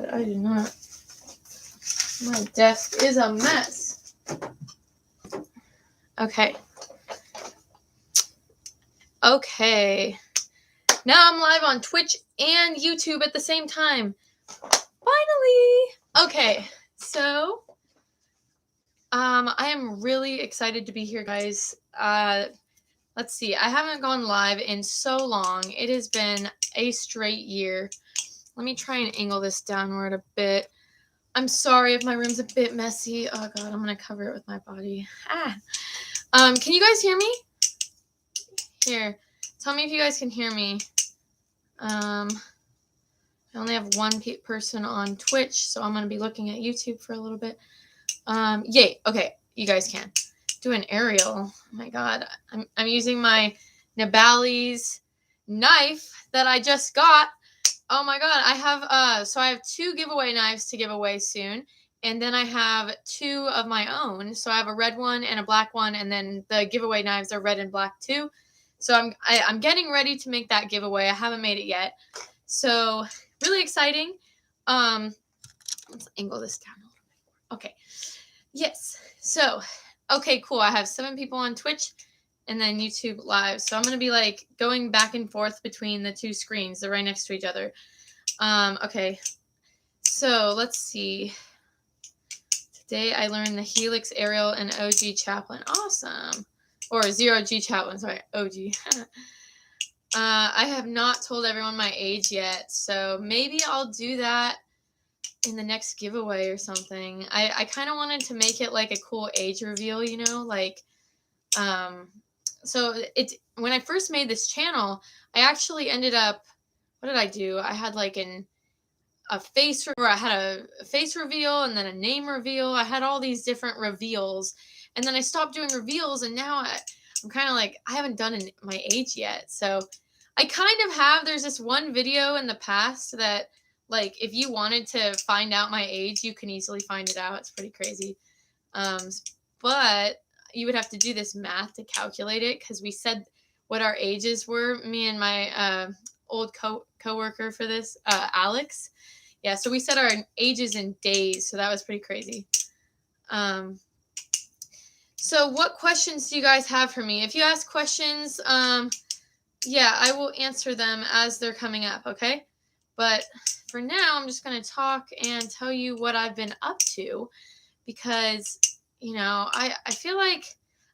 God, I do not. My desk is a mess. Okay. Okay. Now I'm live on Twitch and YouTube at the same time. Finally! Okay, so I am really excited to be here, guys. Let's see. I haven't gone live in so long. It has been a straight year. Let me try and angle this downward a bit. I'm sorry if my room's a bit messy. Oh God, I'm gonna cover it with my body. Can you guys hear me? Here, tell me if you guys can hear me. I only have one person on Twitch, so I'm gonna be looking at YouTube for a little bit. Yay. Okay, you guys can. Do an aerial. Oh my God, I'm using my Nibali's knife that I just got. Oh my God, I have so I have 2 giveaway knives to give away soon, and then I have 2 of my own. So I have a red one and a black one, and then the giveaway knives are red and black too. So I'm getting ready to make that giveaway. I haven't made it yet, so really exciting. Let's angle this down a little bit more. Okay, yes. So okay, cool. I have 7 people on Twitch and then YouTube live. So I'm going to be like going back and forth between the 2 screens. They're right next to each other. Okay. So let's see. Today I learned the Helix Aerial and OG Chaplain. Awesome. Or 0G Chaplain. Sorry, OG. I have not told everyone my age yet. So maybe I'll do that in the next giveaway or something. I kind of wanted to make it like a cool age reveal, you know, like, so it's when I first made this channel, I actually ended up, what did I do? I had like a face reveal and then a name reveal. I had all these different reveals, and then I stopped doing reveals, and now I'm kind of like, I haven't done my age yet. So I kind of have. There's this one video in the past that, like, if you wanted to find out my age, you can easily find it out. It's pretty crazy. But you would have to do this math to calculate it, because we said what our ages were, me and my old co-worker for this, Alex. Yeah, so we said our ages in days, so that was pretty crazy. So what questions do you guys have for me? If you ask questions, yeah, I will answer them as they're coming up, okay? But for now, I'm just going to talk and tell you what I've been up to, because, you know, I feel like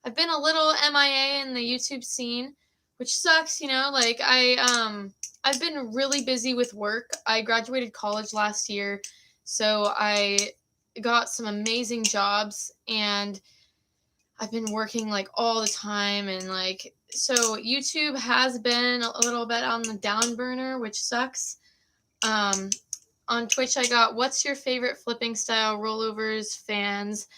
I've been a little MIA in the YouTube scene, which sucks, you know, like I've been really busy with work. I graduated college last year, so I got some amazing jobs, and I've been working like all the time, and like, so YouTube has been a little bit on the down burner, which sucks. On Twitch, I got, what's your favorite flipping style, rollovers, fans?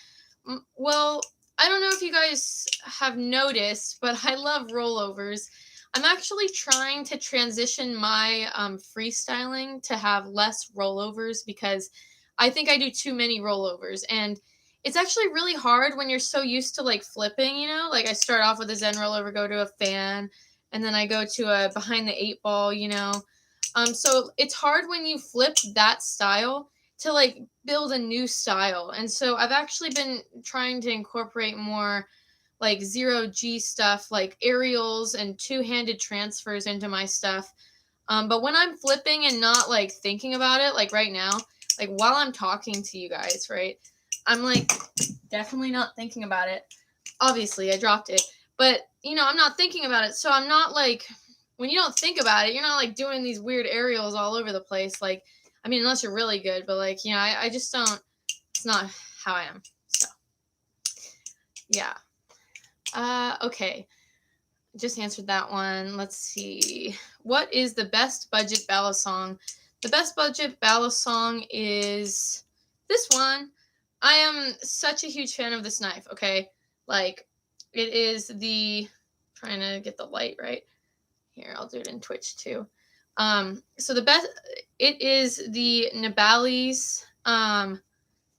Well, I don't know if you guys have noticed, but I love rollovers. I'm actually trying to transition my freestyling to have less rollovers, because I think I do too many rollovers, and it's actually really hard when you're so used to like flipping, you know, like I start off with a Zen rollover, go to a fan, and then I go to a behind the 8 ball, you know. So it's hard when you flip that style to like build a new style. And so I've actually been trying to incorporate more like 0G stuff, like aerials and 2-handed transfers into my stuff. But when I'm flipping and not like thinking about it, like right now, like while I'm talking to you guys, right, I'm like definitely not thinking about it. Obviously, I dropped it, but you know, I'm not thinking about it. So I'm not like, when you don't think about it, you're not like doing these weird aerials all over the place. Like, I mean, unless you're really good, but like, you know, I just don't, it's not how I am. So yeah. Okay. Just answered that one. Let's see. What is the best budget ballad song? The best budget ballad song is this one. I am such a huge fan of this knife, okay? Like, it is the, trying to get the light right. Here, I'll do it in Twitch too. So the best, it is the Nibali's, what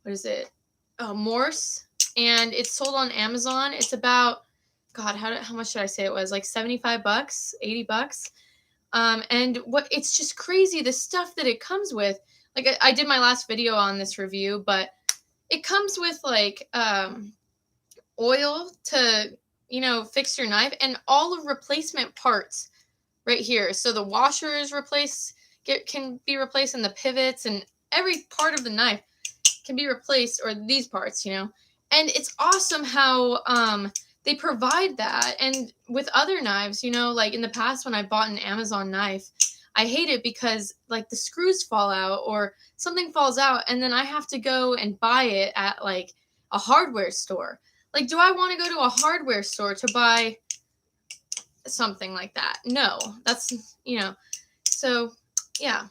is it? Oh, Morse. And it's sold on Amazon. It's about, God, how much did I say it was? Like $75, $80. And what, it's just crazy, the stuff that it comes with. like I did my last video on this review, but it comes with like oil to, you know, fix your knife and all of replacement parts right here. So the washer is replaced, can be replaced, and the pivots and every part of the knife can be replaced, or these parts, you know. And it's awesome how they provide that. And with other knives, you know, like in the past when I bought an Amazon knife, I hate it because like the screws fall out or something falls out, and then I have to go and buy it at like a hardware store. Like, do I want to go to a hardware store to buy something like that? No, that's, you know, so yeah,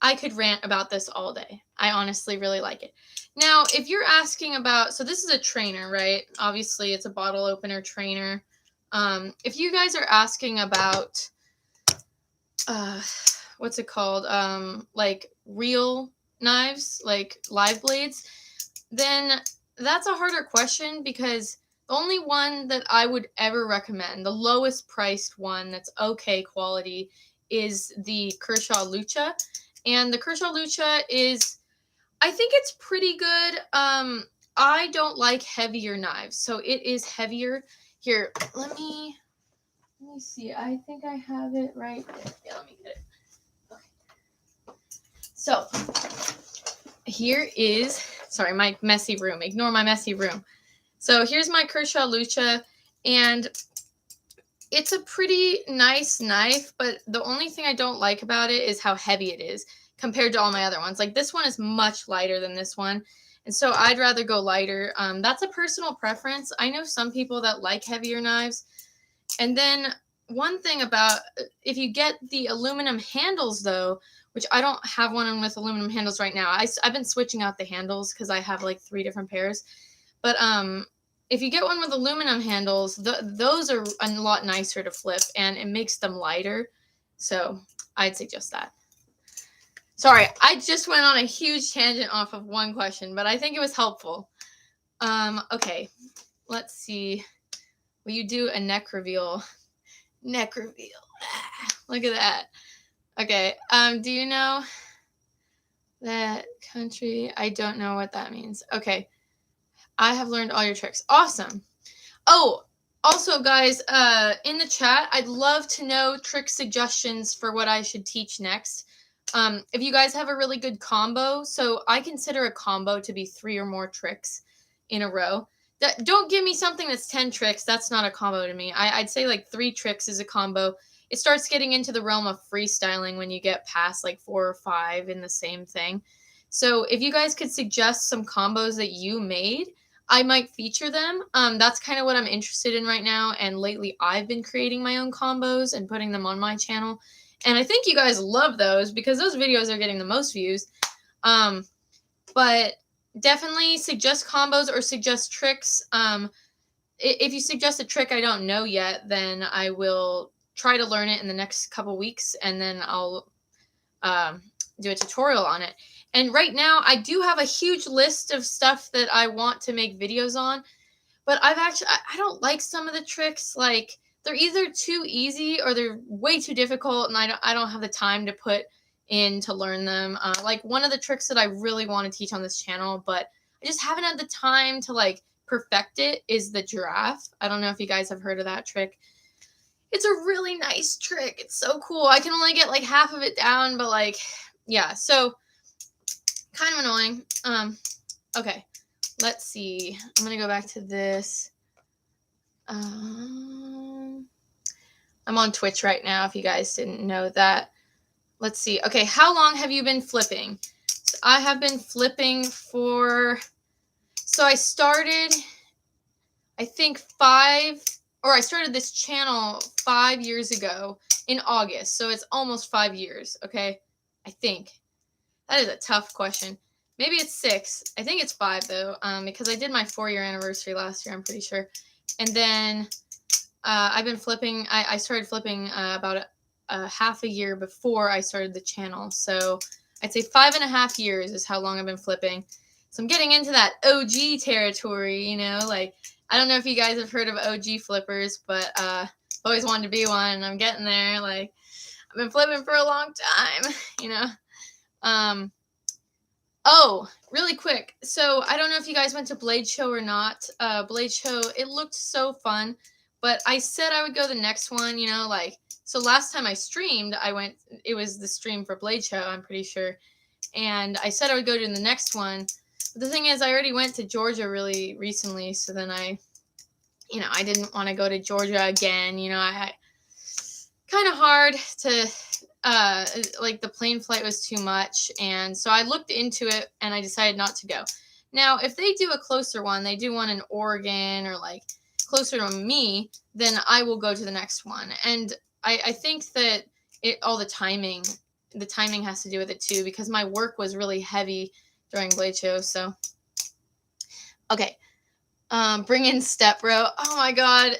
I could rant about this all day. I honestly really like it. Now, if you're asking about, so this is a trainer, right? Obviously, it's a bottle opener trainer. If you guys are asking about, what's it called? Like real knives, like live blades, then that's a harder question, because the only one that I would ever recommend, the lowest priced one that's okay quality, is the Kershaw Lucha. And the Kershaw Lucha is, I think it's pretty good. I don't like heavier knives, so it is heavier. Here, let me see. I think I have it right there. Yeah, let me get it. Okay. So here is, sorry, my messy room. Ignore my messy room. So here's my Kershaw Lucha, and it's a pretty nice knife, but the only thing I don't like about it is how heavy it is compared to all my other ones. Like this one is much lighter than this one, and so I'd rather go lighter. That's a personal preference. I know some people that like heavier knives. And then one thing about, if you get the aluminum handles though, which I don't have one with aluminum handles right now. I've been switching out the handles because I have like 3 different pairs. But if you get one with aluminum handles, those are a lot nicer to flip, and it makes them lighter. So I'd suggest that. Sorry, I just went on a huge tangent off of one question, but I think it was helpful. Okay, let's see. Will you do a neck reveal? Neck reveal. Look at that. Okay, do you know that country? I don't know what that means. Okay. I have learned all your tricks. Awesome. Oh, also, guys, in the chat, I'd love to know trick suggestions for what I should teach next. If you guys have a really good combo, so I consider a combo to be 3 or more tricks in a row. Don't give me something that's 10 tricks. That's not a combo to me. I'd say like 3 tricks is a combo. It starts getting into the realm of freestyling when you get past like 4 or 5 in the same thing. So if you guys could suggest some combos that you made, I might feature them. That's kind of what I'm interested in right now. And lately I've been creating my own combos and putting them on my channel. And I think you guys love those because those videos are getting the most views. But definitely suggest combos or suggest tricks. If you suggest a trick I don't know yet, then I will try to learn it in the next couple weeks. And then I'll do a tutorial on it. And right now, I do have a huge list of stuff that I want to make videos on, but I don't like some of the tricks. Like, they're either too easy or they're way too difficult, and I don't have the time to put in to learn them. Like, one of the tricks that I really want to teach on this channel, but I just haven't had the time to, like, perfect it, is the giraffe. I don't know if you guys have heard of that trick. It's a really nice trick. It's so cool. I can only get, like, half of it down, but, like, yeah, so kind of annoying. Okay, let's see. I'm gonna go back to this. I'm on Twitch right now, if you guys didn't know that. Let's see. Okay, how long have you been flipping? So I have been flipping for, so I started, I think I started this channel 5 years ago in August. So it's almost 5 years, okay? I think. That is a tough question. Maybe it's 6. I think it's 5 though, because I did my 4-year anniversary last year, I'm pretty sure. And then I've been flipping. I started flipping about a half a year before I started the channel. So I'd say 5.5 years is how long I've been flipping. So I'm getting into that OG territory, you know, like, I don't know if you guys have heard of OG flippers, but always wanted to be one, and I'm getting there. Like, I've been flipping for a long time, you know. Oh, really quick. So I don't know if you guys went to Blade Show or not. Blade Show, it looked so fun, but I said I would go the next one, you know, like, so last time I streamed, it was the stream for Blade Show, I'm pretty sure. And I said I would go to the next one. But the thing is, I already went to Georgia really recently. So then I didn't want to go to Georgia again. I kind of hard to, like the plane flight was too much. And so I looked into it and I decided not to go. Now, if they do a closer one, they do one in Oregon or like closer to me, then I will go to the next one. And I think that the timing has to do with it too, because my work was really heavy during Blade Show. So, okay. Bring in Step Bro. Oh my God.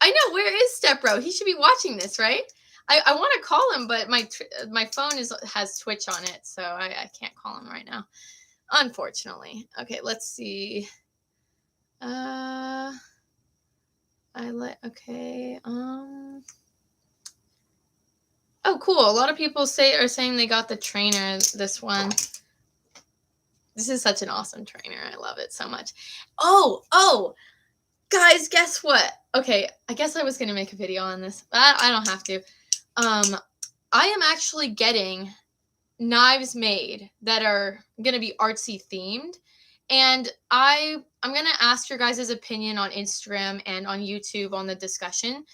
I know, where is Step Bro? He should be watching this, right? I want to call him, but my phone has Twitch on it, so I can't call him right now, unfortunately. Okay, let's see. Okay. Oh, cool. A lot of people are saying they got the trainer, this one. This is such an awesome trainer. I love it so much. Oh, guys, guess what? Okay, I guess I was going to make a video on this, but I don't have to. I am actually getting knives made that are going to be artsy themed. And I'm going to ask your guys' opinion on Instagram and on YouTube on the discussion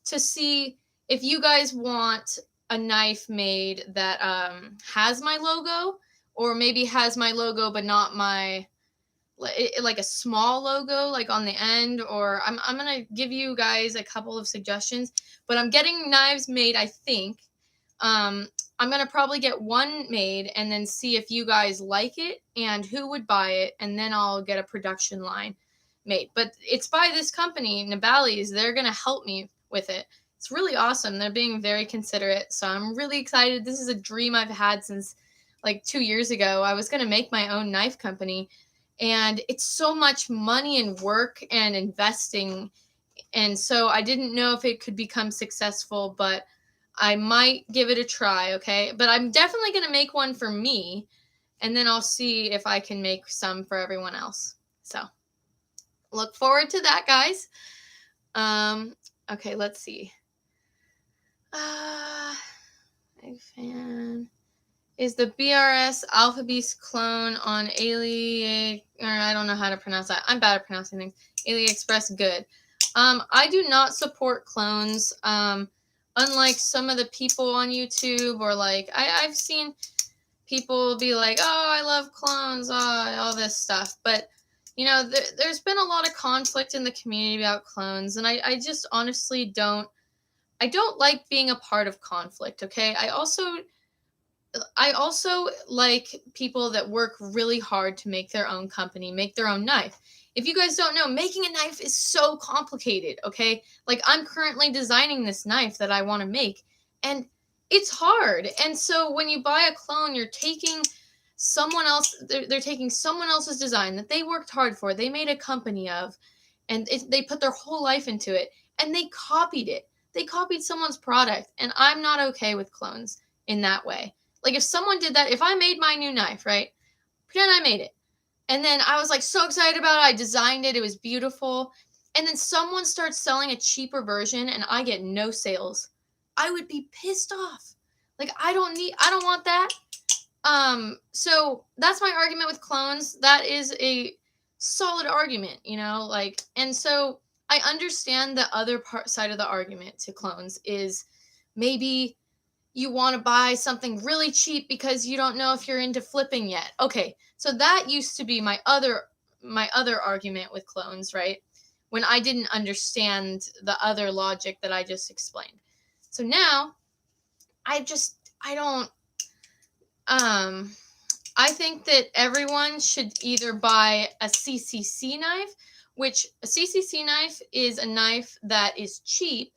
to see if you guys want a knife made that has my logo, or maybe has my logo but not my, like a small logo like on the end. Or I'm going to give you guys a couple of suggestions, but I'm getting knives made, I think. I'm going to probably get one made and then see if you guys like it and who would buy it. And then I'll get a production line made. But it's by this company, Nabali's. They're going to help me with it. It's really awesome. They're being very considerate. So I'm really excited. This is a dream I've had since like 2 years ago. I was going to make my own knife company. And it's so much money and work and investing. And so I didn't know if it could become successful, but I might give it a try, okay? But I'm definitely going to make one for me, and then I'll see if I can make some for everyone else. So, look forward to that, guys. Okay, let's see. Fan is the BRS Alpha Beast clone on I don't know how to pronounce that. I'm bad at pronouncing things. AliExpress good. I do not support clones. Unlike some of the people on YouTube, or like I've seen people be like, oh, I love clones, all this stuff. But, there's been a lot of conflict in the community about clones. And I just honestly don't like being a part of conflict, okay? I also like people that work really hard to make their own company, make their own knife. If you guys don't know, making a knife is so complicated, okay? Like, I'm currently designing this knife that I want to make, and it's hard. And so when you buy a clone, you're taking they're taking someone else's design that they worked hard for, they made a company of, and they put their whole life into it, and they copied it. They copied someone's product, and I'm not okay with clones in that way. Like, if someone did that, if I made my new knife, right? Pretend I made it. And then I was like so excited about it. I designed it. It was beautiful. And then someone starts selling a cheaper version and I get no sales. I would be pissed off. Like, I don't want that. So that's my argument with clones. That is a solid argument, and so I understand the other side of the argument to clones is maybe you want to buy something really cheap because you don't know if you're into flipping yet. Okay, so that used to be my other argument with clones, right? When I didn't understand the other logic that I just explained. So now, I think that everyone should either buy a CCC knife, which a CCC knife is a knife that is cheap,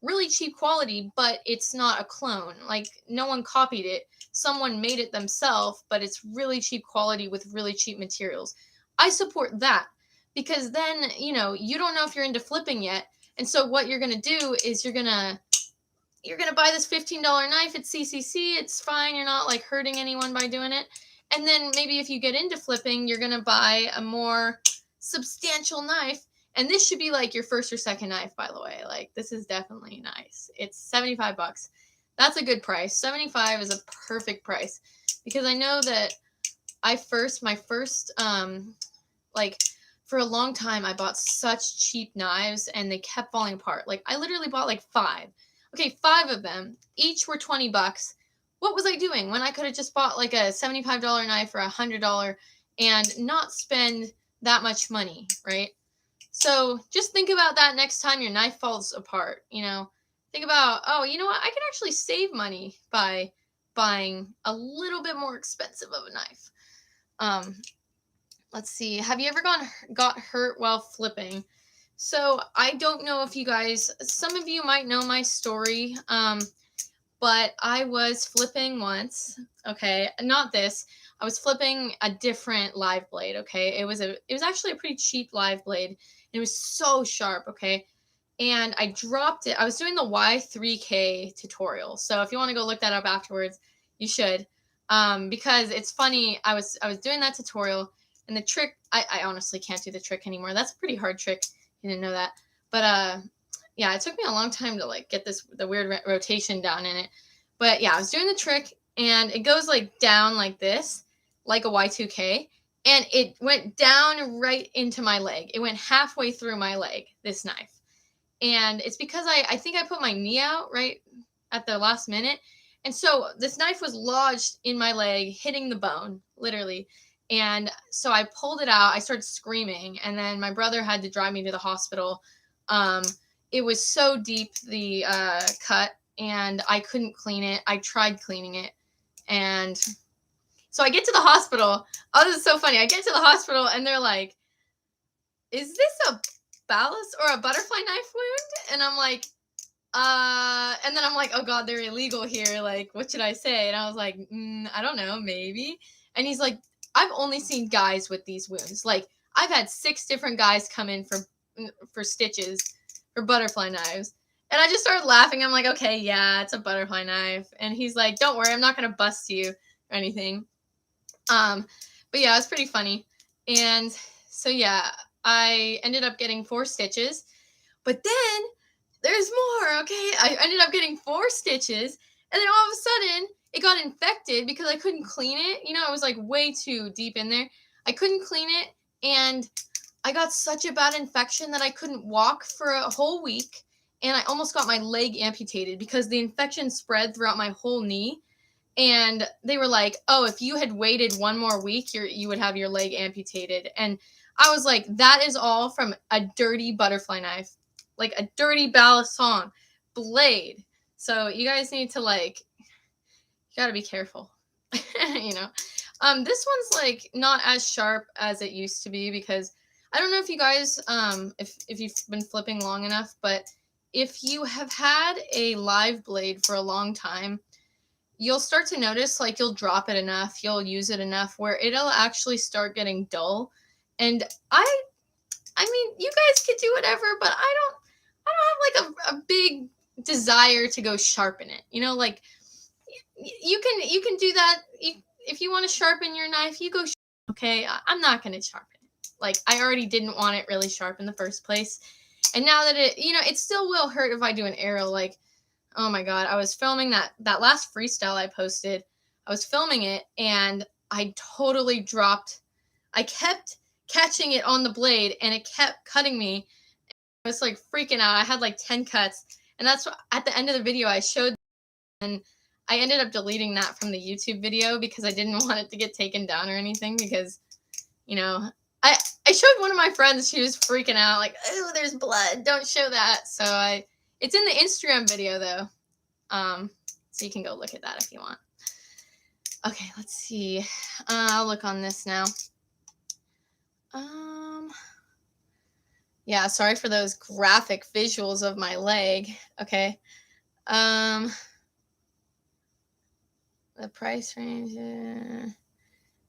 really cheap quality, but it's not a clone. Like, no one copied it. Someone made it themselves, but it's really cheap quality with really cheap materials. I support that because then, you don't know if you're into flipping yet. And so what you're going to do is you're going to buy this $15 knife at CCC. It's fine. You're not like hurting anyone by doing it. And then maybe if you get into flipping, you're going to buy a more substantial knife. And this should be like your first or second knife, by the way. Like, this is definitely nice. It's 75 bucks. That's a good price. 75 is a perfect price, because I know that my first, like, for a long time, I bought such cheap knives and they kept falling apart. Like, I literally bought like 5. Okay, 5 of them. Each were 20 bucks. What was I doing when I could have just bought like a $75 knife or a $100 and not spend that much money, right? So just think about that next time your knife falls apart, you know. Think about, oh, you know what? I can actually save money by buying a little bit more expensive of a knife. Let's see. Have you ever got hurt while flipping? So I don't know if you guys, some of you might know my story, but I was flipping once. Okay, not this. I was flipping a different live blade. Okay, it was actually a pretty cheap live blade. It was so sharp. Okay, and I dropped it. I was doing the Y3K tutorial. So if you want to go look that up afterwards, you should, because it's funny. I was doing that tutorial. And the trick, I honestly can't do the trick anymore. That's a pretty hard trick. You didn't know that. But yeah, it took me a long time to like get the weird rotation down in it. But yeah, I was doing the trick and it goes like down like this, like a Y2K. And it went down right into my leg. It went halfway through my leg, this knife. And it's because I think I put my knee out right at the last minute. And so this knife was lodged in my leg, hitting the bone, literally. And so I pulled it out. I started screaming. And then my brother had to drive me to the hospital. It was so deep, the cut, and I couldn't clean it. I tried cleaning it. And so I get to the hospital. Oh, this is so funny. I get to the hospital and they're like, is this a ballast or a butterfly knife wound? And I'm like, and then I'm like, oh God, they're illegal here. Like, what should I say? And I was like, I don't know, maybe. And he's like, I've only seen guys with these wounds. Like, I've had 6 different guys come in for stitches for butterfly knives. And I just started laughing. I'm like, okay, yeah, it's a butterfly knife. And he's like, don't worry, I'm not going to bust you or anything. But yeah, it was pretty funny. And so, yeah, I ended up getting 4 stitches. But then there's more, okay? I ended up getting 4 stitches. And then all of a sudden, it got infected because I couldn't clean it. You know, it was like way too deep in there. I couldn't clean it. And I got such a bad infection that I couldn't walk for a whole week. And I almost got my leg amputated because the infection spread throughout my whole knee. And they were like, oh, if you had waited 1 more week, you would have your leg amputated. And I was like, that is all from a dirty butterfly knife. Like a dirty balisong blade. So you guys need to you gotta be careful. You know. This one's like not as sharp as it used to be because I don't know if you guys if you've been flipping long enough, but if you have had a live blade for a long time, you'll start to notice like you'll drop it enough, you'll use it enough where it'll actually start getting dull. And I mean, you guys could do whatever, but I don't have like a big desire to go sharpen it. You know, like you can do that if you want to sharpen your knife, you go. Okay, I'm not going to sharpen it. Like I already didn't want it really sharp in the first place, and now that it still will hurt if I do an arrow. Like, oh my God, I was filming that last freestyle I posted. I was filming it and I totally dropped. I kept catching it on the blade and it kept cutting me. I was like freaking out. I had like 10 cuts. And that's what, at the end of the video I showed, and I ended up deleting that from the YouTube video because I didn't want it to get taken down or anything because, I showed one of my friends, she was freaking out like, oh, there's blood. Don't show that. So it's in the Instagram video though. So you can go look at that if you want. Okay, let's see. I'll look on this now. Yeah, sorry for those graphic visuals of my leg. Okay. The price range.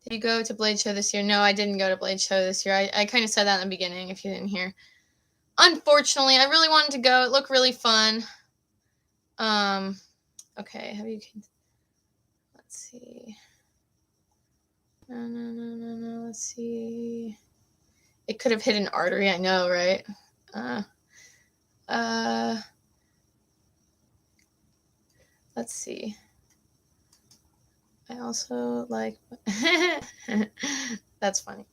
Did you go to Blade Show this year? No, I didn't go to Blade Show this year. I kind of said that in the beginning if you didn't hear. Unfortunately, I really wanted to go. It looked really fun. Okay, let's see. see. It could have hit an artery, I know, right? Let's see. I also like that's funny.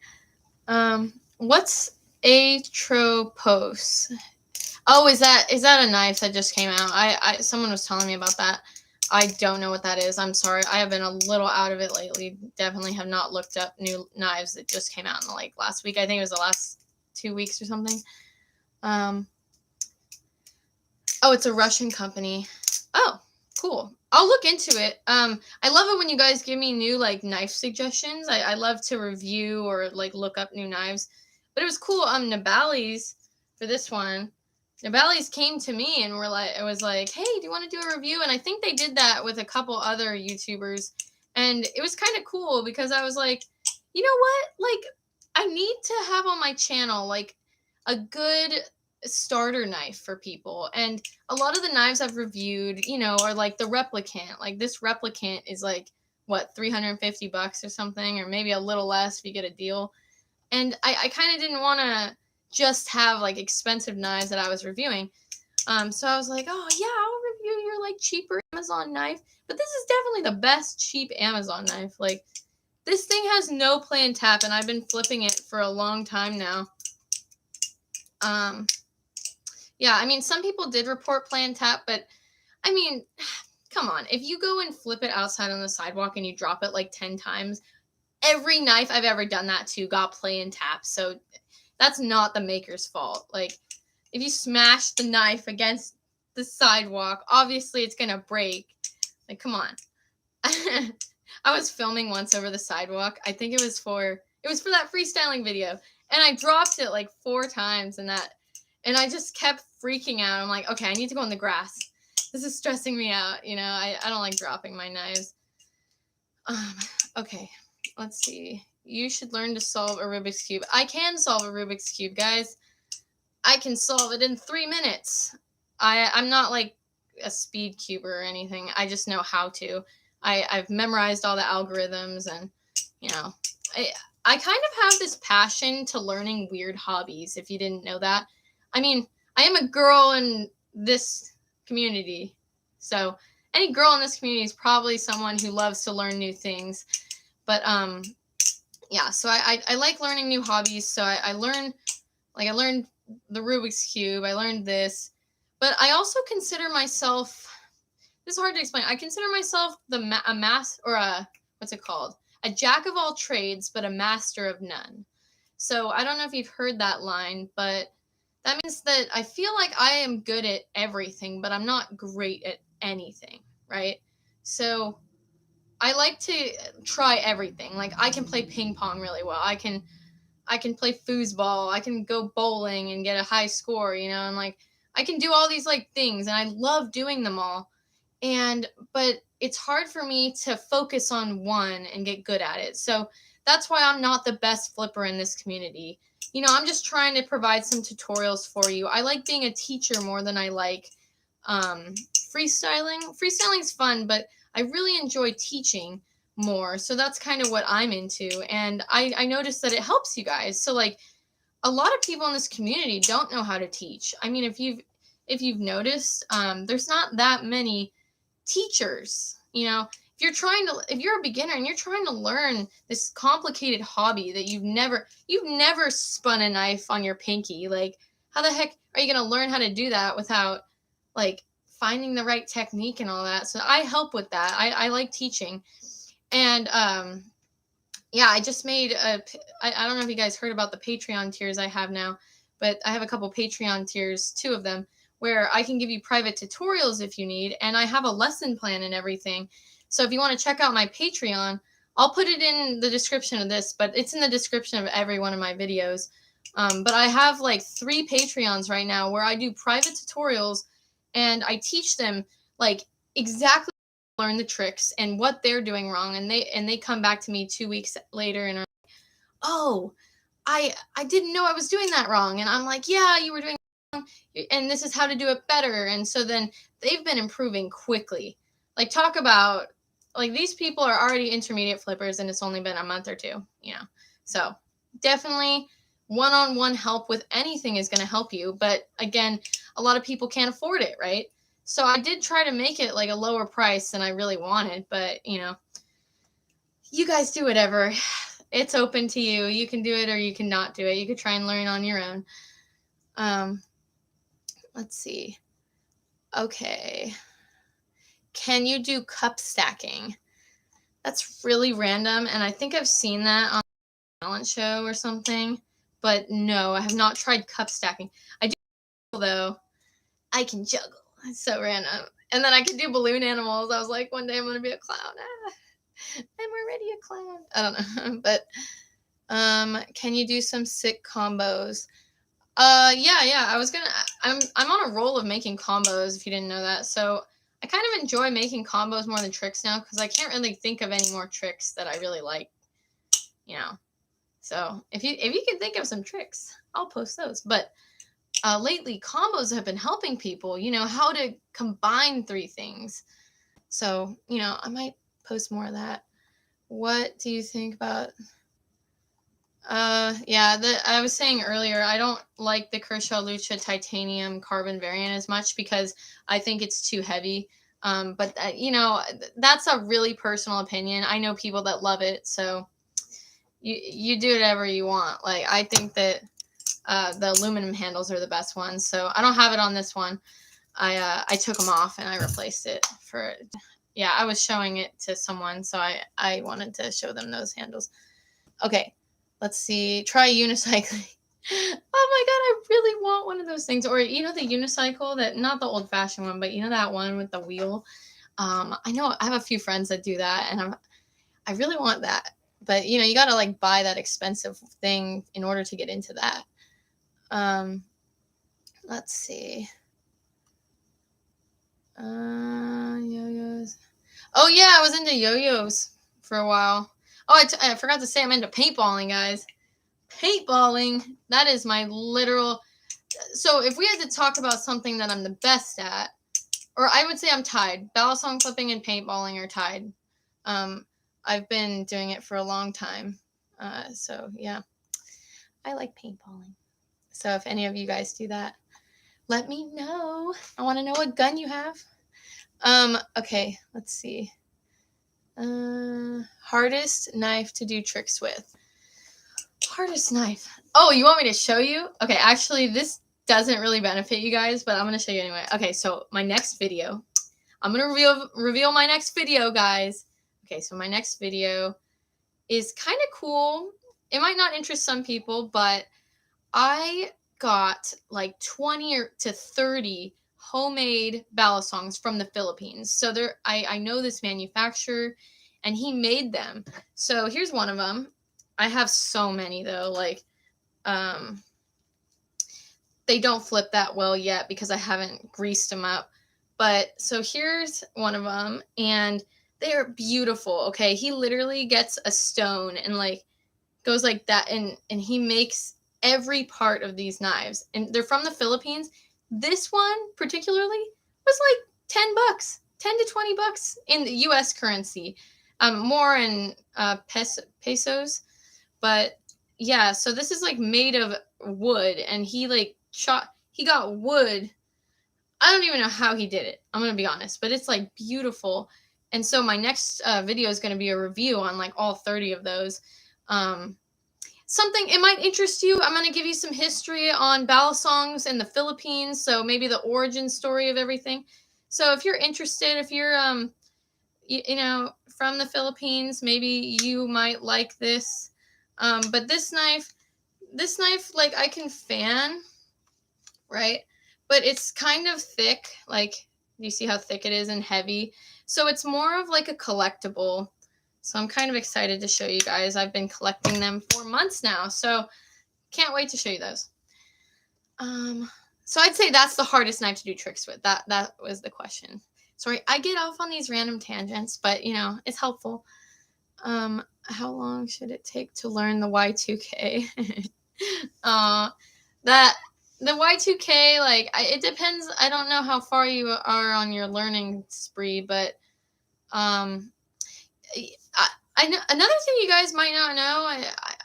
What's atropos? Oh, is that a knife that just came out? Someone was telling me about that. I don't know what that is. I'm sorry. I have been a little out of it lately. Definitely have not looked up new knives that just came out in the last week. I think it was the last 2 weeks or something. Oh, it's a Russian company. Oh, cool. I'll look into it. I love it when you guys give me new knife suggestions. I love to review or look up new knives. But it was cool. Nabali's for this one. Nabali's came to me and it was like, hey, do you want to do a review? And I think they did that with a couple other YouTubers. And it was kind of cool because I was like, you know what? I need to have on my channel a good starter knife for people. And a lot of the knives I've reviewed, are the replicant. This replicant is what, $350 or something, or maybe a little less if you get a deal. And I kind of didn't want to just have expensive knives that I was reviewing. So I was like, oh yeah, I'll review your cheaper Amazon knife. But this is definitely the best cheap Amazon knife. This thing has no play and tap, and I've been flipping it for a long time now. Yeah, I mean, some people did report play and tap, but I mean, come on. If you go and flip it outside on the sidewalk and you drop it 10 times, every knife I've ever done that to got play and tap. So that's not the maker's fault. If you smash the knife against the sidewalk, obviously it's going to break. Come on. I was filming once over the sidewalk. I think it was for that freestyling video. And I dropped it 4 times and I just kept freaking out. I'm like, okay, I need to go in the grass. This is stressing me out. I don't like dropping my knives. Okay, let's see. You should learn to solve a Rubik's Cube. I can solve a Rubik's Cube, guys. I can solve it in 3 minutes. I'm not a speed cuber or anything. I just know how to. I've memorized all the algorithms and, I kind of have this passion to learning weird hobbies, if you didn't know that. I mean, I am a girl in this community. So any girl in this community is probably someone who loves to learn new things. But yeah, so I like learning new hobbies. So I learned the Rubik's Cube. I learned this. But I also consider myself, this is hard to explain. I consider myself what's it called? A jack of all trades, but a master of none. So I don't know if you've heard that line, but that means that I feel like I am good at everything, but I'm not great at anything, right? So I like to try everything. I can play ping pong really well. I can play foosball. I can go bowling and get a high score, and I can do all these things, and I love doing them all. But it's hard for me to focus on one and get good at it. So that's why I'm not the best flipper in this community. I'm just trying to provide some tutorials for you. I like being a teacher more than I like freestyling. Freestyling's fun, but I really enjoy teaching more. So that's kind of what I'm into. And I noticed that it helps you guys. So a lot of people in this community don't know how to teach. I mean, if you've noticed, there's not that many teachers. If you're a beginner and you're trying to learn this complicated hobby that you've never spun a knife on your pinky, how the heck are you going to learn how to do that without finding the right technique and all that? So I help with that. I like teaching. And yeah, I just made I don't know if you guys heard about the Patreon tiers I have now, but I have a couple Patreon tiers, 2 of them, where I can give you private tutorials if you need, and I have a lesson plan and everything. So if you want to check out my Patreon, I'll put it in the description of this, but it's in the description of every one of my videos. But I have 3 Patreons right now where I do private tutorials, and I teach them exactly how to learn the tricks and what they're doing wrong, and they come back to me 2 weeks later and are like, oh, I didn't know I was doing that wrong. And I'm like, yeah, you were doing it wrong, and this is how to do it better. And so then they've been improving quickly. Talk about, these people are already intermediate flippers, and it's only been a month or 2, So definitely one-on-one help with anything is going to help you. But again, a lot of people can't afford it, right? So I did try to make it like a lower price than I really wanted, but you know, you guys do whatever. It's open to you. You can do it or you can not do it. You could try and learn on your own. Let's see. Okay. Can you do cup stacking? That's really random, and I think I've seen that on a talent show or something. But no, I have not tried cup stacking. I do, though. I can juggle. It's so random. And then I can do balloon animals. I was like, one day I'm going to be a clown. I'm already a clown. I don't know. But can you do some sick combos? Yeah. I'm on a roll of making combos, if you didn't know that. So I kind of enjoy making combos more than tricks now, because I can't really think of any more tricks that I really like, you know. So if you can think of some tricks, I'll post those. But lately, combos have been helping people, you know, how to combine 3 things. So, you know, I might post more of that. What do you think about... I was saying earlier, I don't like the Kershaw Lucha titanium carbon variant as much because I think it's too heavy. But you know, that's a really personal opinion. I know people that love it, so you do whatever you want. Like, I think that the aluminum handles are the best ones. So I don't have it on this one. I took them off and I replaced it for... Yeah, I was showing it to someone, so I wanted to show them those handles. Okay. Let's see. Try unicycling. Oh my god, I really want one of those things. Or, you know, the unicycle, that, not the old-fashioned one, but you know, that one with the wheel. I know I have a few friends that do that, and I really want that. But you know, you gotta like buy that expensive thing in order to get into that. Let's see. Yo-yos. Oh yeah, I was into yo-yos for a while. Oh, I forgot to say I'm into paintballing, guys. Paintballing, that is my literal... So if we had to talk about something that I'm the best at, or I would say I'm tied. Balisong flipping and paintballing are tied. I've been doing it for a long time. So yeah, I like paintballing. So if any of you guys do that, let me know. I want to know what gun you have. Okay, let's see. Hardest knife to do tricks with. Hardest knife. Oh, you want me to show you? Okay, actually, this doesn't really benefit you guys, but I'm going to show you anyway. Okay, so my next video. I'm going to reveal my next video, guys. Okay, so my next video is kind of cool. It might not interest some people, but I got like 20 to 30 homemade balisongs from the Philippines. So I know this manufacturer, and he made them. So here's one of them. I have so many though, like, they don't flip that well yet because I haven't greased them up. But so here's one of them, and they are beautiful. Okay, he literally gets a stone and like goes like that, and he makes every part of these knives, and they're from the Philippines. This one particularly was like $10, 10 to 20 bucks in the U.S. currency, more in pesos. But yeah, so this is like made of wood, and he got wood. I don't even know how he did it. I'm going to be honest, but it's like beautiful. And so my next video is going to be a review on like all 30 of those. Something, it might interest you. I'm going to give you some history on balisongs in the Philippines. So maybe the origin story of everything. So if you're interested, if you're, you know, from the Philippines, maybe you might like this. But this knife, like, I can fan, right? But it's kind of thick. Like, you see how thick it is and heavy. So it's more of like a collectible. So I'm kind of excited to show you guys. I've been collecting them for months now. So can't wait to show you those. So I'd say that's the hardest knife to do tricks with. That was the question. Sorry, I get off on these random tangents, but you know, it's helpful. How long should it take to learn the Y2K? The Y2K, like, it depends. I don't know how far you are on your learning spree, but I know another thing you guys might not know.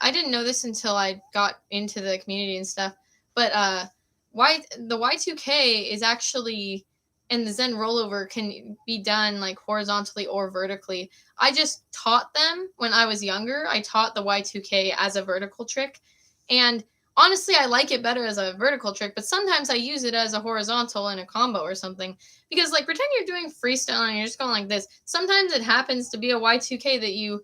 I didn't know this until I got into the community and stuff, but the Y2K is actually, and the Zen rollover can be done like horizontally or vertically. I just taught them when I was younger. I taught the Y2K as a vertical trick, and honestly, I like it better as a vertical trick, but sometimes I use it as a horizontal in a combo or something. Because, like, pretend you're doing freestyle and you're just going like this. Sometimes it happens to be a Y2K that you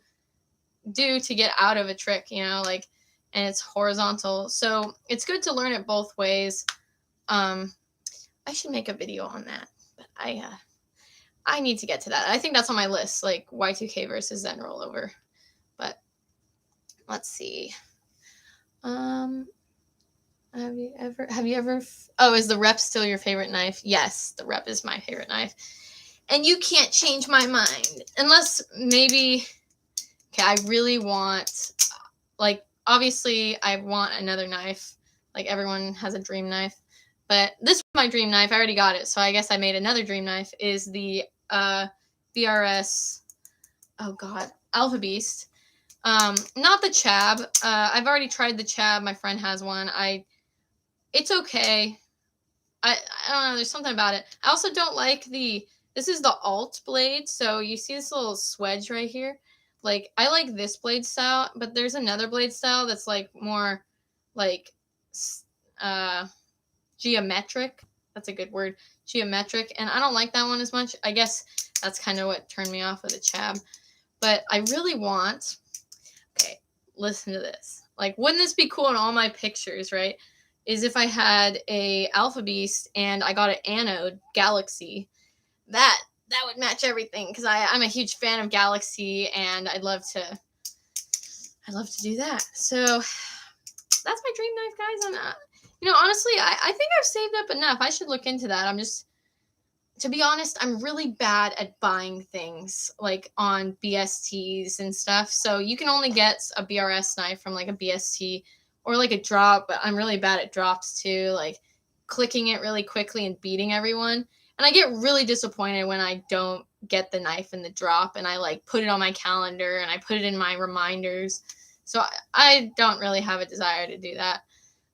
do to get out of a trick, you know, like, and it's horizontal. So it's good to learn it both ways. I should make a video on that, but I need to get to that. I think that's on my list, like Y2K versus Zen rollover. But let's see. Have you ever, oh, is the rep still your favorite knife? Yes, the rep is my favorite knife. And you can't change my mind. Unless maybe, okay, I really want, like, obviously I want another knife. Like, everyone has a dream knife. But this is my dream knife. I already got it. So I guess I made another dream knife, is the VRS, oh God, Alpha Beast. Not the Chab. I've already tried the Chab. My friend has one. It's okay. I don't know. There's something about it. I also don't like this is the alt blade. So you see this little swedge right here? Like, I like this blade style, but there's another blade style that's like more like geometric. That's a good word. Geometric. And I don't like that one as much. I guess that's kind of what turned me off of the Chab. But I really want, okay, listen to this. Like, wouldn't this be cool in all my pictures, right? Is if I had a Alpha Beast and I got an anode Galaxy. That would match everything, because I'm a huge fan of Galaxy, and I'd love to do that. So that's my dream knife, guys. And you know, honestly, I think I've saved up enough. I should look into that. To be honest, I'm really bad at buying things like on BSTs and stuff. So you can only get a BRS knife from like a BST or like a drop, but I'm really bad at drops too, like clicking it really quickly and beating everyone. And I get really disappointed when I don't get the knife in the drop, and I like put it on my calendar and I put it in my reminders. So I don't really have a desire to do that.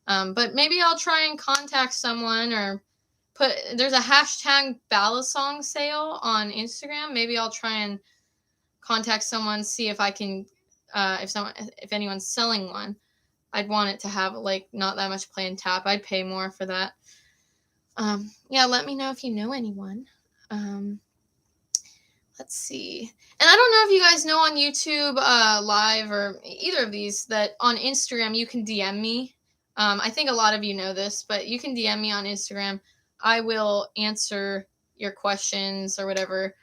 But maybe I'll try and contact someone, or there's a hashtag Balisong sale on Instagram. Maybe I'll try and contact someone, see if I can, if anyone's selling one. I'd want it to have like not that much play and tap. I'd pay more for that. Yeah, let me know if you know anyone. Let's see. And I don't know if you guys know on YouTube Live or either of these that on Instagram you can DM me. I think a lot of you know this, but you can DM me on Instagram. I will answer your questions or whatever.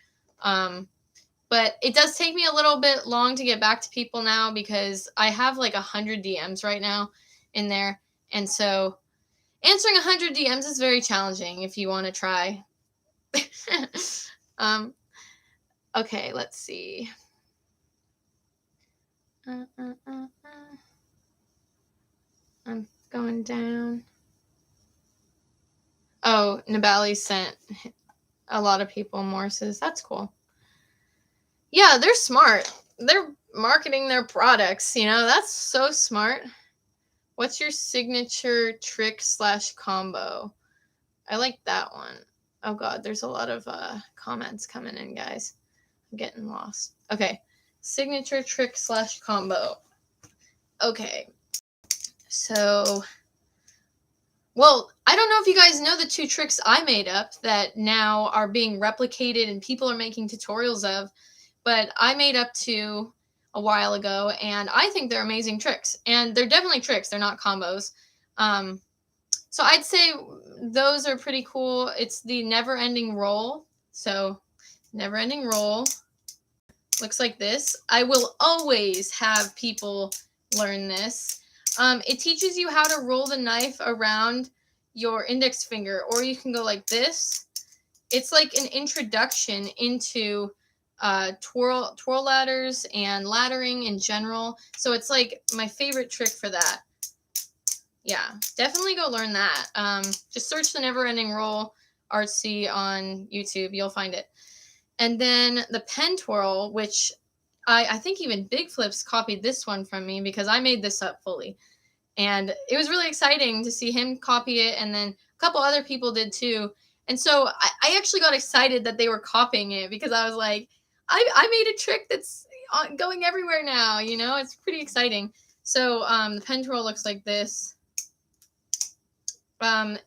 But it does take me a little bit long to get back to people now, because I have like 100 DMs right now in there. And so answering 100 DMs is very challenging if you want to try. Okay, let's see. I'm going down. Oh, Nabali sent a lot of people Morses. That's cool. Yeah, they're smart. They're marketing their products, you know. That's so smart. What's your signature trick / combo? I like that one. Oh God, there's a lot of comments coming in, guys. I'm getting lost. Okay, signature trick / combo. Okay, so, well, I don't know if you guys know the 2 tricks I made up that now are being replicated and people are making tutorials of, but I made up 2 a while ago, and I think they're amazing tricks. And they're definitely tricks. They're not combos. So I'd say those are pretty cool. It's the never-ending roll. So never-ending roll looks like this. I will always have people learn this. It teaches you how to roll the knife around your index finger, or you can go like this. It's like an introduction into twirl ladders and laddering in general. So it's like my favorite trick for that. Yeah, definitely go learn that. Just search the never ending roll ArtSea on YouTube. You'll find it. And then the pen twirl, which I think even Big Flips copied this one from me because I made this up fully. And it was really exciting to see him copy it, and then a couple other people did too. And so I actually got excited that they were copying it because I was like, I made a trick that's going everywhere now, you know? It's pretty exciting. So the pen twirl looks like this. And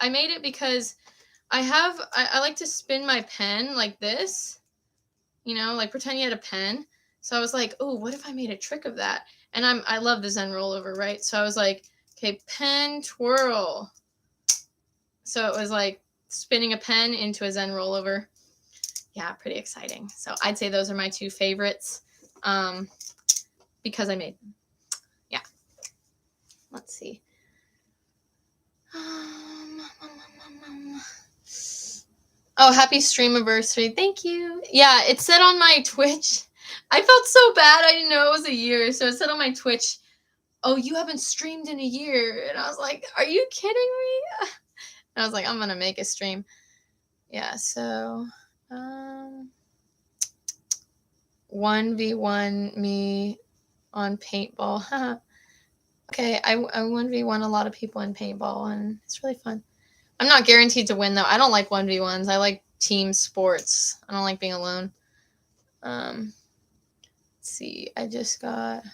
I made it because I like to spin my pen like this, you know, like pretend you had a pen. So I was like, oh, what if I made a trick of that? And I love the Zen rollover, right? So I was like, okay, pen twirl. So it was like spinning a pen into a Zen rollover. Yeah, pretty exciting. So I'd say those are my two favorites because I made them. Yeah. Let's see. Oh, happy stream anniversary. Thank you. Yeah, it said on my Twitch. I felt so bad. I didn't know it was a year. So it said on my Twitch, oh, you haven't streamed in a year. And I was like, are you kidding me? And I was like, I'm going to make a stream. Yeah, so 1v1 me on paintball. Okay, I 1v1 a lot of people in paintball, and it's really fun. I'm not guaranteed to win, though. I don't like 1v1s. I like team sports. I don't like being alone. Let's see. I just got...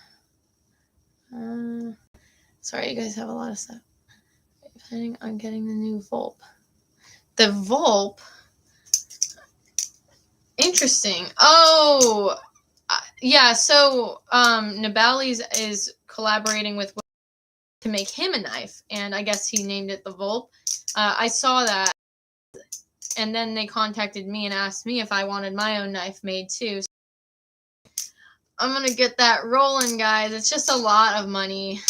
sorry, you guys have a lot of stuff. Planning on getting the new Volp. The Volp? Interesting. Oh, yeah. So Nibali's is collaborating with to make him a knife, and I guess he named it the Volp. I saw that, and then they contacted me and asked me if I wanted my own knife made too. So I'm gonna get that rolling, guys. It's just a lot of money,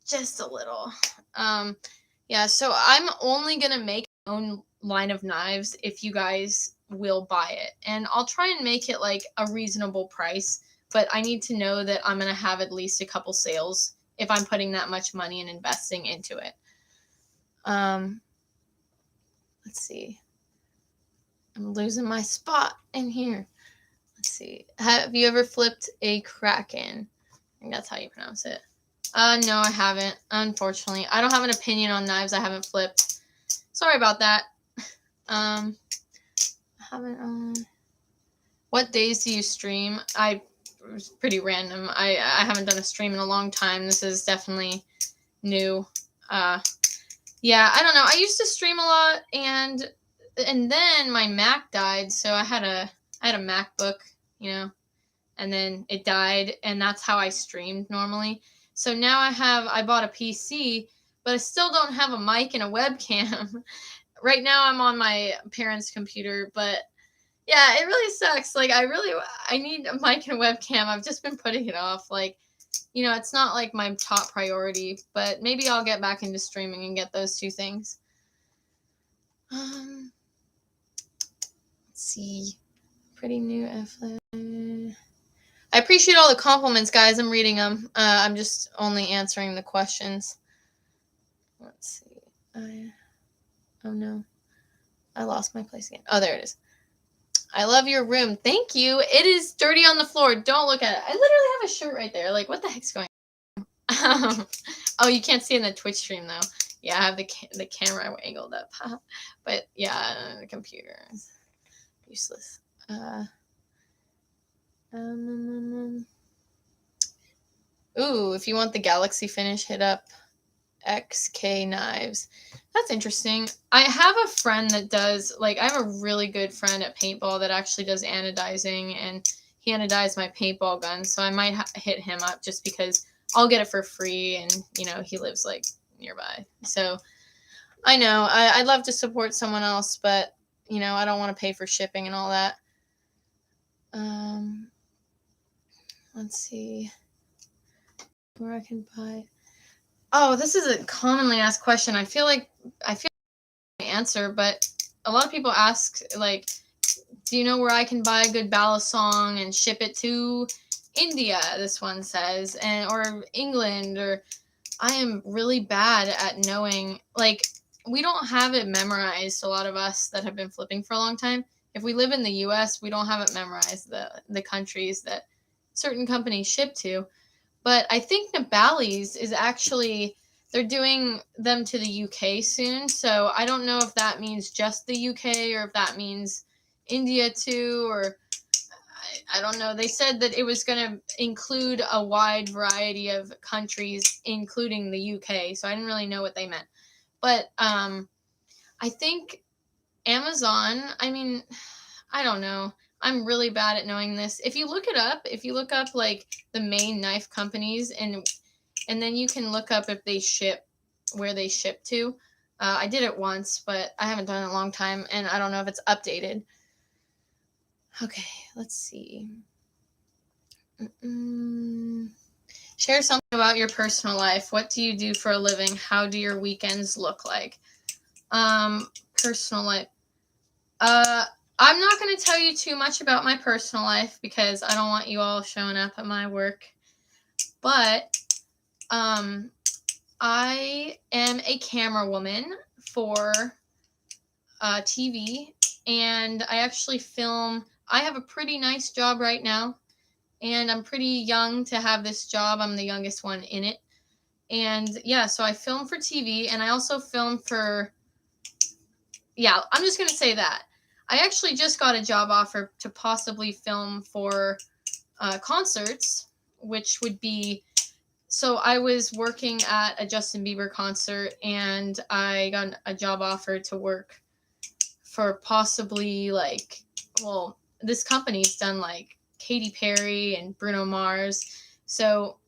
just a little. Yeah. So I'm only gonna make my own line of knives if you guys will buy it, and I'll try and make it like a reasonable price, but I need to know that I'm going to have at least a couple sales if I'm putting that much money and investing into it. Let's see. I'm losing my spot in here. Let's see. Have you ever flipped a Kraken? I think that's how you pronounce it. No, I haven't, unfortunately. I don't have an opinion on knives I haven't flipped. Sorry about that. What days do you stream? It was pretty random. I haven't done a stream in a long time. This is definitely new. Yeah, I don't know. I used to stream a lot, and then my Mac died, so I had a MacBook, you know, and then it died, and that's how I streamed normally. So now I bought a PC, but I still don't have a mic and a webcam. Right now I'm on my parents' computer, but yeah, it really sucks. Like I need a mic and a webcam. I've just been putting it off. Like, you know, it's not like my top priority, but maybe I'll get back into streaming and get those two things. Let's see. Pretty new FLA. I appreciate all the compliments, guys. I'm reading them. I'm just only answering the questions. Let's see. Oh no. I lost my place again. Oh, there it is. I love your room. Thank you. It is dirty on the floor. Don't look at it. I literally have a shirt right there. Like, what the heck's going on? Oh, you can't see in the Twitch stream, though. Yeah, I have the camera angled up. But, yeah, the computer is useless. Ooh, if you want the galaxy finish, hit up XK Knives. That's interesting. I have a friend that does, like, I have a really good friend at paintball that actually does anodizing, and he anodized my paintball gun, so I might hit him up just because I'll get it for free, and, you know, he lives, like, nearby. So, I know, I'd love to support someone else, but, you know, I don't want to pay for shipping and all that. Let's see where I can buy. Oh, this is a commonly asked question. I feel like I answer, but a lot of people ask, like, do you know where I can buy a good ballad song and ship it to India? This one says, or England, or I am really bad at knowing. Like, we don't have it memorized. A lot of us that have been flipping for a long time, if we live in the US, we don't have it memorized, the countries that certain companies ship to. But I think Nepalese is actually, they're doing them to the UK soon. So I don't know if that means just the UK or if that means India too, or I don't know. They said that it was going to include a wide variety of countries, including the UK. So I didn't really know what they meant. But I think Amazon, I mean, I don't know. I'm really bad at knowing this. If you look it up, if you look up like the main knife companies and then you can look up if they ship, where they ship to. I did it once, but I haven't done it in a long time, and I don't know if it's updated. Okay, let's see. Share something about your personal life. What do you do for a living? How do your weekends look like? Personal life. I'm not going to tell you too much about my personal life because I don't want you all showing up at my work. But I am a camera woman for TV, and I actually film. I have a pretty nice job right now, and I'm pretty young to have this job. I'm the youngest one in it. And yeah, so I film for TV, and I also film for, yeah, I'm just going to say that. I actually just got a job offer to possibly film for concerts, which would be, so I was working at a Justin Bieber concert, and I got a job offer to work for possibly like, well, this company's done like Katy Perry and Bruno Mars. So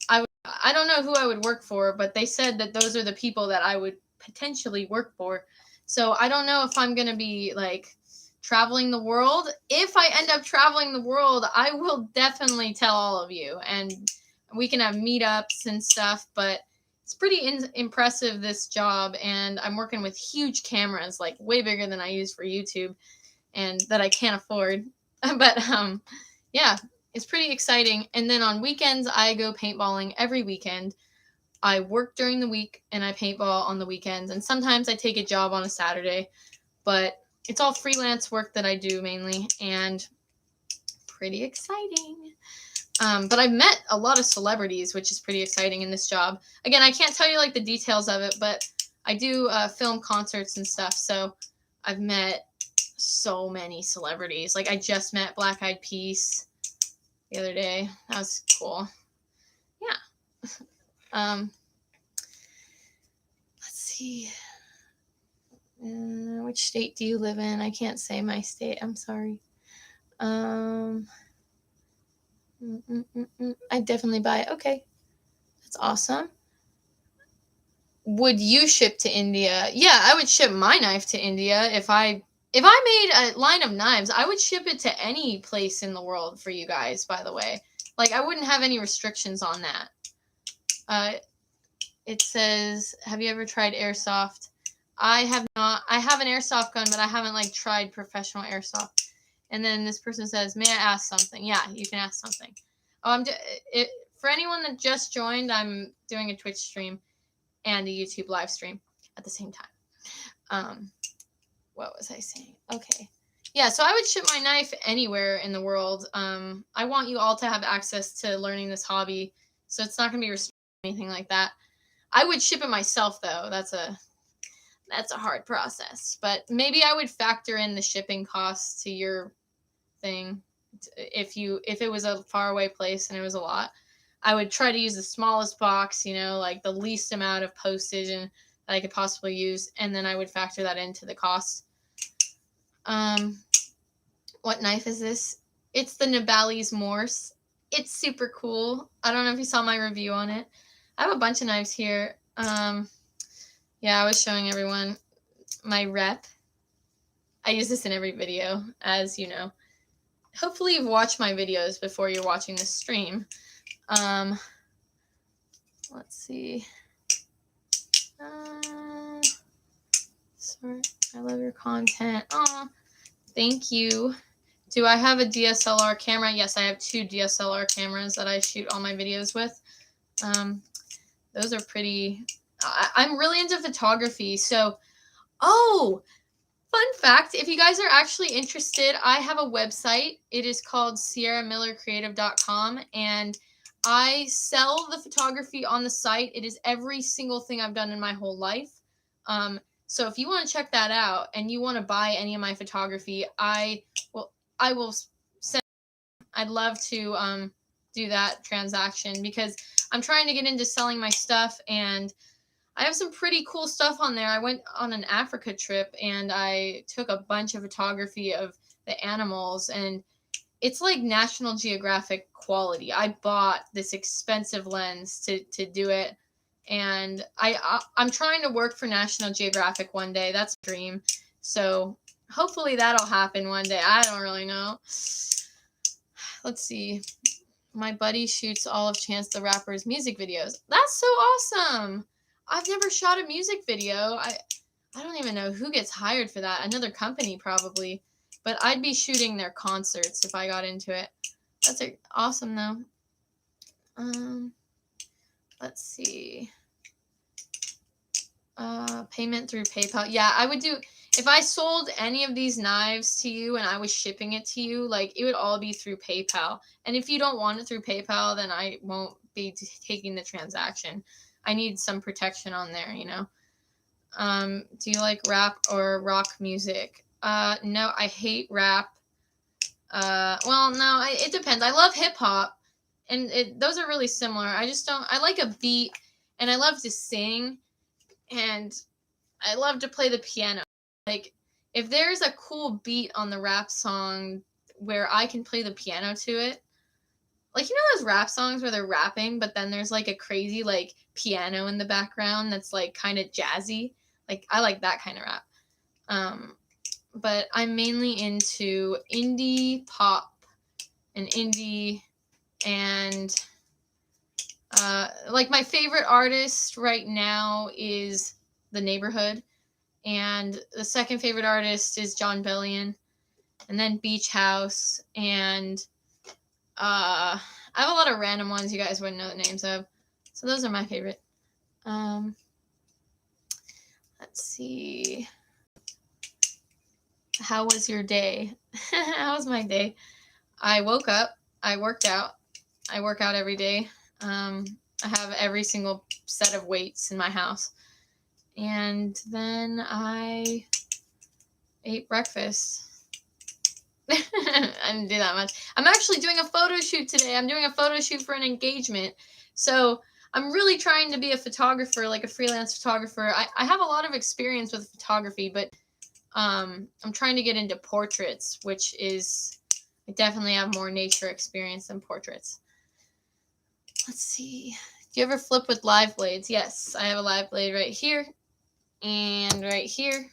I don't know who I would work for, but they said that those are the people that I would potentially work for. So I don't know if I'm going to be like traveling the world. If I end up traveling the world, I will definitely tell all of you, and we can have meetups and stuff, but it's pretty impressive, this job. And I'm working with huge cameras, like way bigger than I use for YouTube, and that I can't afford. But yeah, it's pretty exciting. And then on weekends, I go paintballing every weekend. I work during the week and I paintball on the weekends. And sometimes I take a job on a Saturday, but it's all freelance work that I do mainly, and pretty exciting. But I've met a lot of celebrities, which is pretty exciting in this job. Again, I can't tell you like the details of it, but I do film concerts and stuff. So I've met so many celebrities. Like I just met Black Eyed Peas the other day. That was cool. Yeah. Let's see. Which state do you live in? I can't say my state. I'm sorry. I definitely buy it. Okay. That's awesome. Would you ship to India? Yeah, I would ship my knife to India. If I made a line of knives, I would ship it to any place in the world for you guys, by the way. Like, I wouldn't have any restrictions on that. It says, have you ever tried airsoft? I have not. I have an airsoft gun, but I haven't, like, tried professional airsoft. And then this person says, may I ask something? Yeah, you can ask something. Oh, for anyone that just joined, I'm doing a Twitch stream and a YouTube live stream at the same time. What was I saying? Okay. Yeah, so I would ship my knife anywhere in the world. I want you all to have access to learning this hobby, so it's not going to be restricted or anything like that. I would ship it myself, though. That's a hard process. But maybe I would factor in the shipping costs to your thing. If it was a faraway place and it was a lot, I would try to use the smallest box, like the least amount of postage and that I could possibly use, and then I would factor that into the cost. What knife is this? It's the Nepalese Morse. It's super cool. I don't know if you saw my review on it. I have a bunch of knives here. Yeah, I was showing everyone my rep. I use this in every video, as you know. Hopefully you've watched my videos before you're watching this stream. Let's see. Sorry, I love your content. Aw, thank you. Do I have a DSLR camera? Yes, I have 2 DSLR cameras that I shoot all my videos with. Those are pretty... I'm really into photography, so... Oh! Fun fact, if you guys are actually interested, I have a website. It is called sierramillercreative.com, and I sell the photography on the site. It is every single thing I've done in my whole life. So if you want to check that out and you want to buy any of my photography, I will send. I'd love to do that transaction because I'm trying to get into selling my stuff, and I have some pretty cool stuff on there. I went on an Africa trip and I took a bunch of photography of the animals, and it's like National Geographic quality. I bought this expensive lens to do it, and I'm trying to work for National Geographic one day. That's a dream. So hopefully that'll happen one day. I don't really know. Let's see. My buddy shoots all of Chance the Rapper's music videos. That's so awesome. I've never shot a music video. I don't even know who gets hired for that. Another company probably. But I'd be shooting their concerts if I got into it. That's awesome though. Let's see. Payment through PayPal. Yeah, I would do if I sold any of these knives to you and I was shipping it to you, like it would all be through PayPal. And if you don't want it through PayPal, then I won't be taking the transaction. I need some protection on there, you know. Do you like rap or rock music? No, I hate rap. Well, no, it depends. I love hip hop, and those are really similar. I just don't. I like a beat, and I love to sing, and I love to play the piano. Like, if there's a cool beat on the rap song where I can play the piano to it, like, you know those rap songs where they're rapping, but then there's like a crazy like piano in the background that's like kind of jazzy. Like, I like that kind of rap. But I'm mainly into indie pop and indie, and like my favorite artist right now is The Neighborhood, and the second favorite artist is John Bellion, and then Beach House, and I have a lot of random ones you guys wouldn't know the names of. So those are my favorite. Let's see. How was your day? How was my day? I woke up. I worked out. I work out every day. I have every single set of weights in my house. And then I ate breakfast. I didn't do that much. I'm actually doing a photo shoot today. I'm doing a photo shoot for an engagement. So I'm really trying to be a photographer, like a freelance photographer. I have a lot of experience with photography, but I'm trying to get into portraits, which is, I definitely have more nature experience than portraits. Let's see. Do you ever flip with live blades? Yes, I have a live blade right here and right here.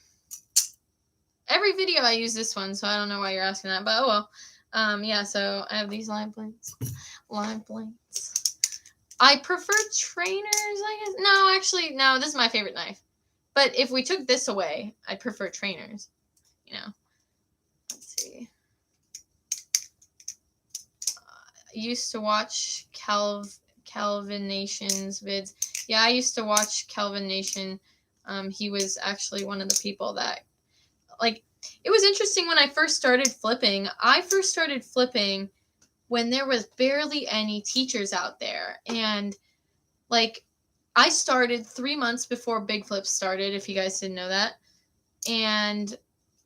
Every video I use this one, so I don't know why you're asking that, but oh well. Yeah, so I have these live blades. Live blades. I prefer trainers, I guess. No, actually, no, this is my favorite knife. But if we took this away, I'd prefer trainers, you know. Let's see. I used to watch Calvin Nation's vids. Yeah, I used to watch Calvin Nation. He was actually one of the people that, like, it was interesting when I first started flipping. I first started flipping when there was barely any teachers out there. And, like, I started 3 months before Big Flips started, if you guys didn't know that. And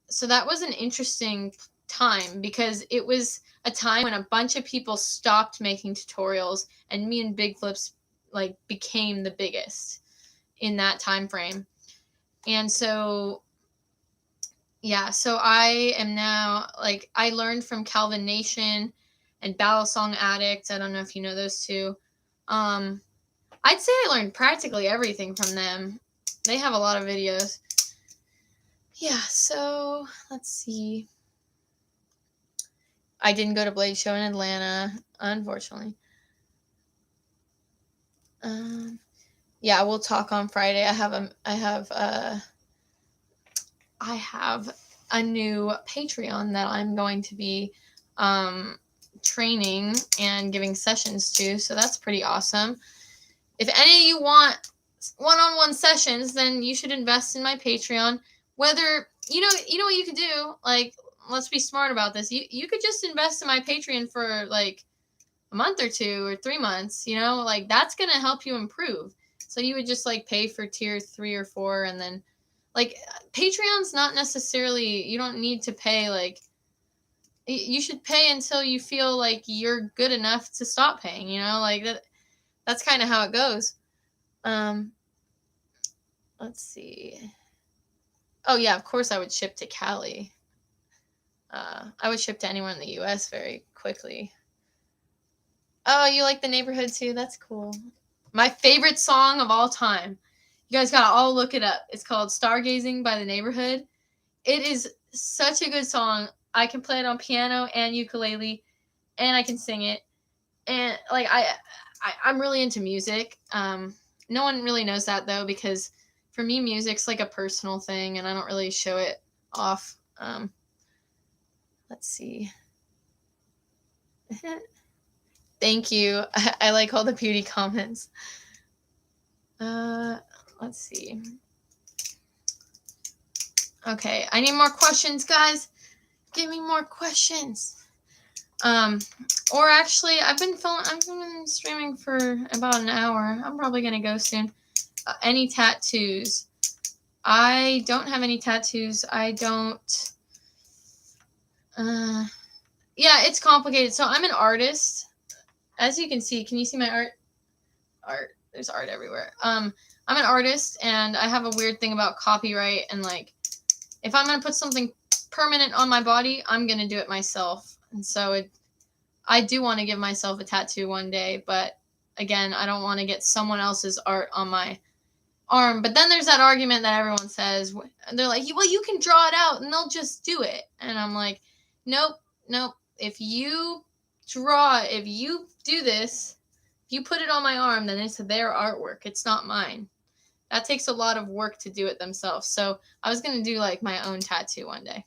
so that was an interesting time because it was a time when a bunch of people stopped making tutorials, and me and Big Flips like became the biggest in that time frame. And so yeah, so I am now, like, I learned from Calvin Nation and Battle Song Addict. I don't know if you know those two. I'd say I learned practically everything from them. They have a lot of videos. Yeah, so let's see. I didn't go to Blade Show in Atlanta, unfortunately. Yeah, we'll talk on Friday. I have a new Patreon that I'm going to be training and giving sessions to, so that's pretty awesome. If any of you want one-on-one sessions, then you should invest in my Patreon. Whether you know what you could do? Like, let's be smart about this. You could just invest in my Patreon for like a month or 2 or 3 months, you know? Like, that's going to help you improve. So you would just like pay for tier 3 or 4, and then like Patreon's not necessarily, you don't need to pay like, you should pay until you feel like you're good enough to stop paying, you know? Like that's kind of how it goes. Let's see. Oh yeah, of course I would ship to Cali. I would ship to anyone in the US very quickly. Oh, you like The Neighborhood too? That's cool. My favorite song of all time. You guys gotta all look it up. It's called Stargazing by The Neighborhood. It is such a good song. I can play it on piano and ukulele, and I can sing it. And like I'm really into music. No one really knows that though, because for me, music's like a personal thing, and I don't really show it off. Let's see. Thank you. I like all the beauty comments. Let's see. Okay, I need more questions, guys. Give me more questions. Or actually, I've been streaming for about an hour. I'm probably gonna go soon. Any tattoos? I don't have any tattoos. I don't. Yeah, it's complicated. So I'm an artist. As you can see, can you see my art? Art. There's art everywhere. I'm an artist, and I have a weird thing about copyright, and like, if I'm gonna put something permanent on my body, I'm gonna do it myself. And so I do want to give myself a tattoo one day, but again, I don't want to get someone else's art on my arm. But then there's that argument that everyone says, they're like, well, you can draw it out and they'll just do it. And I'm like, nope. If you do this, if you put it on my arm, then it's their artwork. It's not mine. That takes a lot of work to do it themselves. So I was going to do like my own tattoo one day.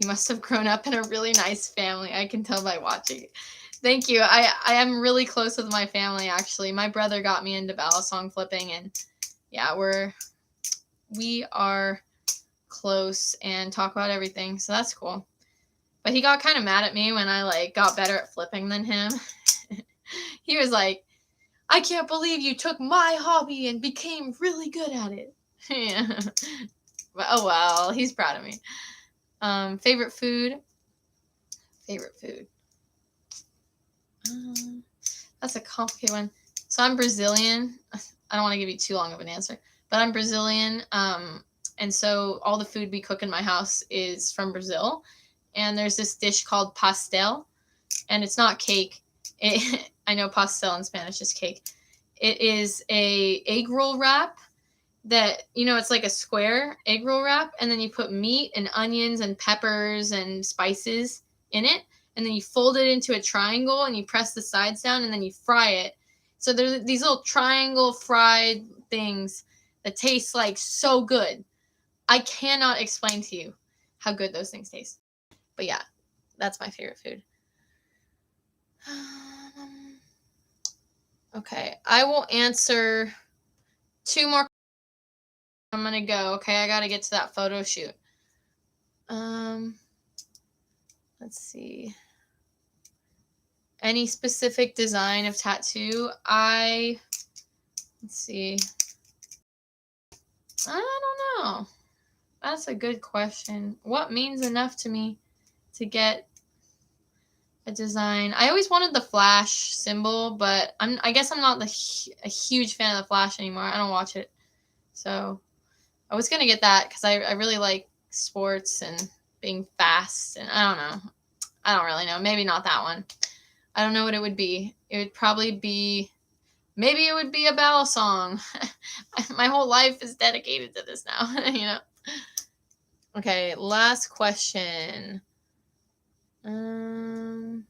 You must have grown up in a really nice family. I can tell by watching. Thank you. I am really close with my family, actually. My brother got me into balisong flipping, and yeah, we are close and talk about everything, so that's cool. But he got kind of mad at me when I like got better at flipping than him. He was like, I can't believe you took my hobby and became really good at it. Yeah. But, oh well, he's proud of me. Favorite food? That's a complicated one. So I'm Brazilian. I don't want to give you too long of an answer, but I'm Brazilian. And so all the food we cook in my house is from Brazil. And there's this dish called pastel, and it's not cake. I know pastel in Spanish is cake. It is a egg roll wrap that, it's like a square egg roll wrap, and then you put meat and onions and peppers and spices in it, and then you fold it into a triangle and you press the sides down, and then you fry it. So there's these little triangle fried things that taste like so good. I cannot explain to you how good those things taste. But yeah, that's my favorite food. Okay, I will answer 2 more. I'm gonna go. Okay, I gotta get to that photo shoot. Let's see. Any specific design of tattoo? Let's see. I don't know. That's a good question. What means enough to me to get a design? I always wanted the Flash symbol, but I guess I'm not a huge fan of the Flash anymore. I don't watch it. So I was going to get that because I really like sports and being fast, and I don't know. I don't really know. Maybe not that one. I don't know what it would be. It would probably be, maybe it would be a balisong. My whole life is dedicated to this now, Okay, last question. Oh,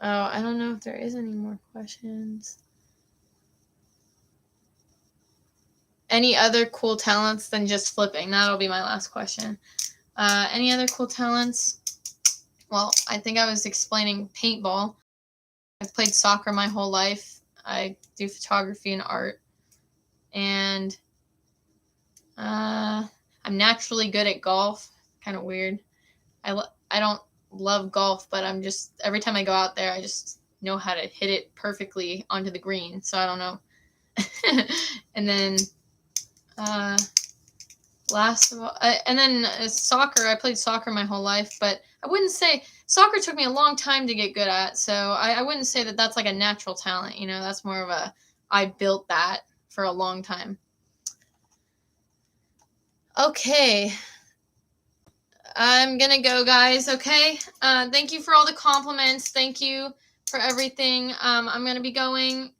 I don't know if there is any more questions. Any other cool talents than just flipping? That'll be my last question. Any other cool talents? Well, I think I was explaining paintball. I've played soccer my whole life. I do photography and art. And I'm naturally good at golf. Kind of weird. I don't love golf, but I'm just, every time I go out there, I just know how to hit it perfectly onto the green. So I don't know. And then last of all, and then soccer. I played soccer my whole life, but I wouldn't say soccer took me a long time to get good at. So I wouldn't say that that's like a natural talent. You know, that's more of a, I built that for a long time. Okay. I'm gonna go, guys. Okay. Thank you for all the compliments. Thank you for everything. I'm gonna be going.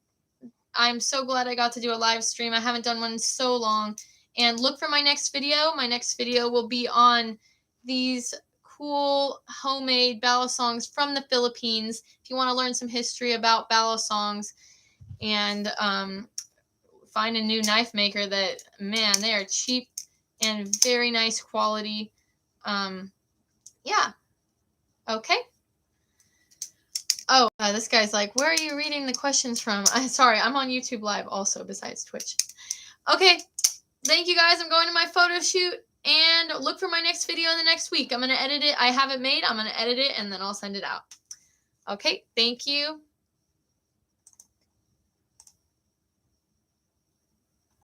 I'm so glad I got to do a live stream. I haven't done one in so long. And look for my next video. My next video will be on these cool homemade balo songs from the Philippines. If you want to learn some history about balo songs and find a new knife maker that, man, they are cheap and very nice quality. Yeah. Okay. Oh, this guy's like, where are you reading the questions from? Sorry, I'm on YouTube Live also besides Twitch. Okay. Thank you, guys. I'm going to my photo shoot, and look for my next video in the next week. I'm going to edit it. I have it made. I'm going to edit it, and then I'll send it out. Okay. Thank you.